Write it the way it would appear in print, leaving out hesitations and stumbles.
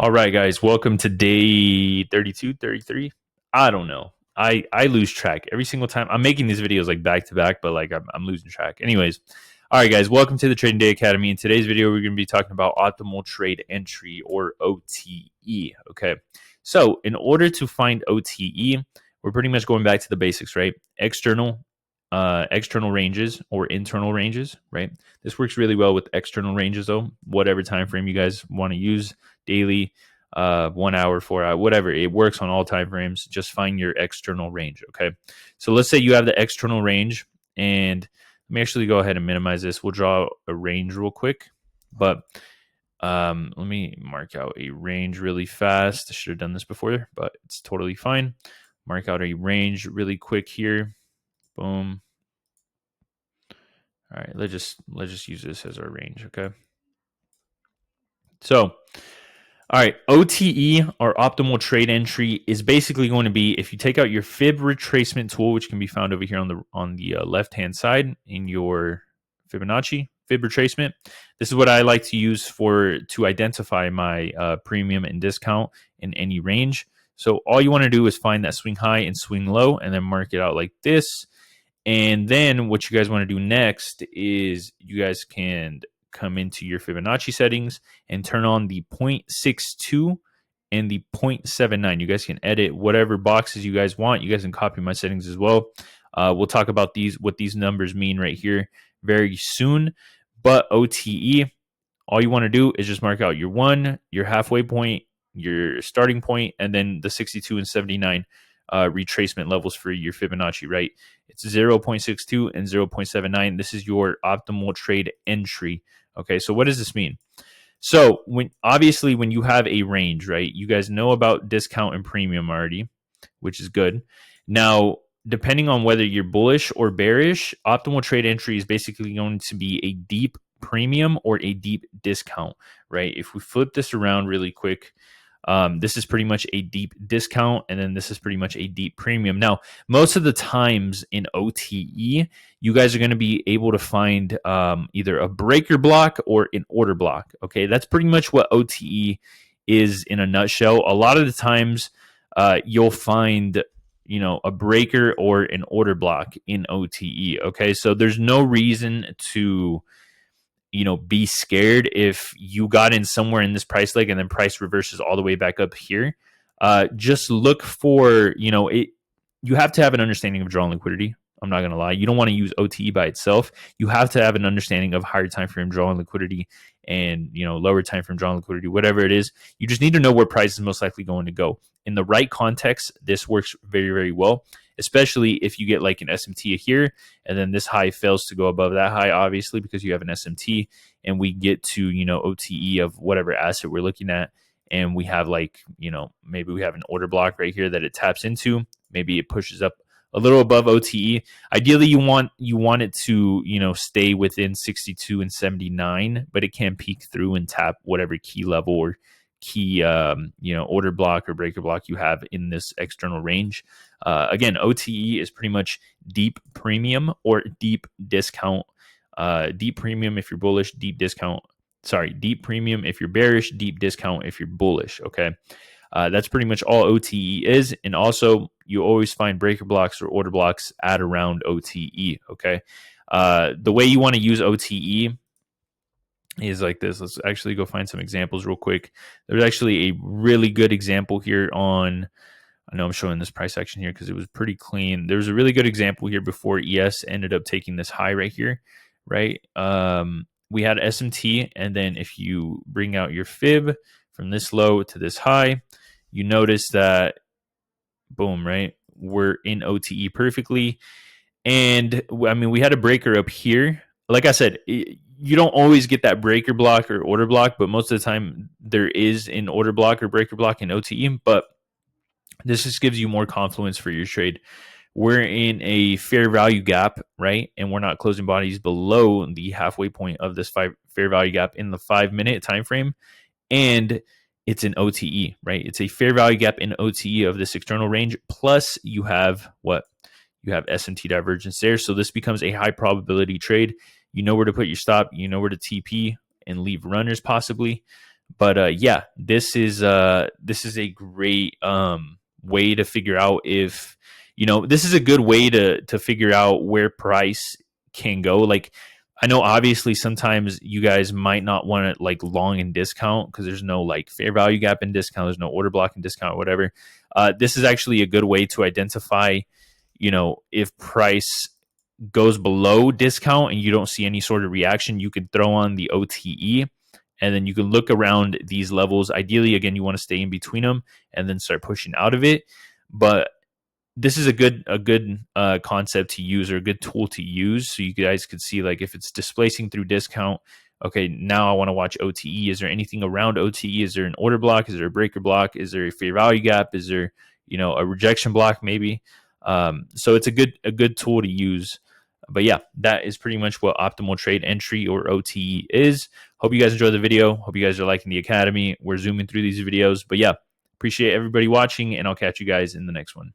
All right, guys, welcome to day 32, 33. I don't know. I lose track every single time. I'm making these videos like back to back, but like I'm losing track. Anyways, all right, guys, welcome to the Trading Day Academy. In today's video, we're going to be talking about optimal trade entry or OTE. Okay, so in order to find OTE, we're pretty much going back to the basics, right? External ranges or internal ranges, right? This works really well with external ranges, though. Whatever time frame you guys want to use, daily, 1 hour, 4 hour, whatever. It works on all time frames. Just find your external range. Okay. So let's say you have the external range, and let me actually go ahead and minimize this. We'll draw a range real quick, but let me mark out a range really fast. I should have done this before, but it's totally fine. Mark out a range really quick here. Boom. All right, let's just use this as our range, okay? So, all right, OTE or optimal trade entry is basically going to be if you take out your fib retracement tool, which can be found over here on the left-hand side in your Fibonacci fib retracement. This is what I like to use to identify my premium and discount in any range. So all you want to do is find that swing high and swing low, and then mark it out like this. And then what you guys want to do next is you guys can come into your Fibonacci settings and turn on the 0.62 and the 0.79. You guys can edit whatever boxes you guys want. You guys can copy my settings as well. We'll talk about what these numbers mean right here very soon. But OTE, all you want to do is just mark out your 1, your halfway point, your starting point, and then the 62 and 79 retracement levels for your Fibonacci, right? It's 0.62 and 0.79. This is your optimal trade entry. Okay, so what does this mean? So when you have a range, right, you guys know about discount and premium already, which is good. Now, depending on whether you're bullish or bearish, optimal trade entry is basically going to be a deep premium or a deep discount, right? If we flip this around really quick, this is pretty much a deep discount, and then this is pretty much a deep premium. Now, most of the times in OTE, you guys are going to be able to find either a breaker block or an order block. Okay, that's pretty much what OTE is in a nutshell. A lot of the times, you'll find a breaker or an order block in OTE. Okay, so there's no reason to be scared if you got in somewhere in this price leg and then price reverses all the way back up here. Just look for, you have to have an understanding of draw and liquidity. I'm not going to lie. You don't want to use OTE by itself. You have to have an understanding of higher time frame draw and liquidity and, lower time frame draw and liquidity, whatever it is. You just need to know where price is most likely going to go. In the right context, this works very, very well, especially if you get like an SMT here and then this high fails to go above that high, obviously, because you have an SMT, and we get to, OTE of whatever asset we're looking at. And we have maybe we have an order block right here that it taps into. Maybe it pushes up a little above OTE. Ideally, you want it to, stay within 62 and 79, but it can peek through and tap whatever key level or key, order block or breaker block you have in this external range. Again, OTE is pretty much deep premium or deep discount. Deep premium if you're bullish, deep premium if you're bearish, deep discount if you're bullish. Okay. That's pretty much all OTE is. And also, you always find breaker blocks or order blocks at around OTE. Okay. The way you want to use OTE is like this. Let's actually go find some examples real quick. There's actually a really good example here on, I know I'm showing this price action here because it was pretty clean. There's a really good example here before ES ended up taking this high right here, right? We had SMT, and then if you bring out your fib from this low to this high, you notice that, boom, right? We're in OTE perfectly. And I mean, we had a breaker up here. Like I said, you don't always get that breaker block or order block, but most of the time there is an order block or breaker block in OTE. But this just gives you more confluence for your trade. We're in a fair value gap, right? And we're not closing bodies below the halfway point of this fair value gap in the 5-minute time frame. And it's an OTE, right? It's a fair value gap in OTE of this external range. Plus you have what? You have SMT divergence there. So this becomes a high probability trade. You know where to put your stop. You know where to TP and leave runners possibly. But yeah, this is a great way to figure out if, this is a good way to figure out where price can go. Like, I know obviously sometimes you guys might not want to like long in discount because there's no like fair value gap in discount, there's no order block in discount or whatever. This is actually a good way to identify, if price goes below discount and you don't see any sort of reaction, you could throw on the OTE, and then you can look around these levels. Ideally, again, you want to stay in between them and then start pushing out of it. But this is a good concept to use, or a good tool to use, so you guys could see like if it's displacing through discount. Okay, now I want to watch OTE. Is there anything around OTE? Is there an order block? Is there a breaker block? Is there a fair value gap? Is there a rejection block maybe? So it's a good tool to use. But yeah, that is pretty much what optimal trade entry, or OTE, is. Hope you guys enjoyed the video. Hope you guys are liking the academy. We're zooming through these videos. But yeah, appreciate everybody watching, and I'll catch you guys in the next one.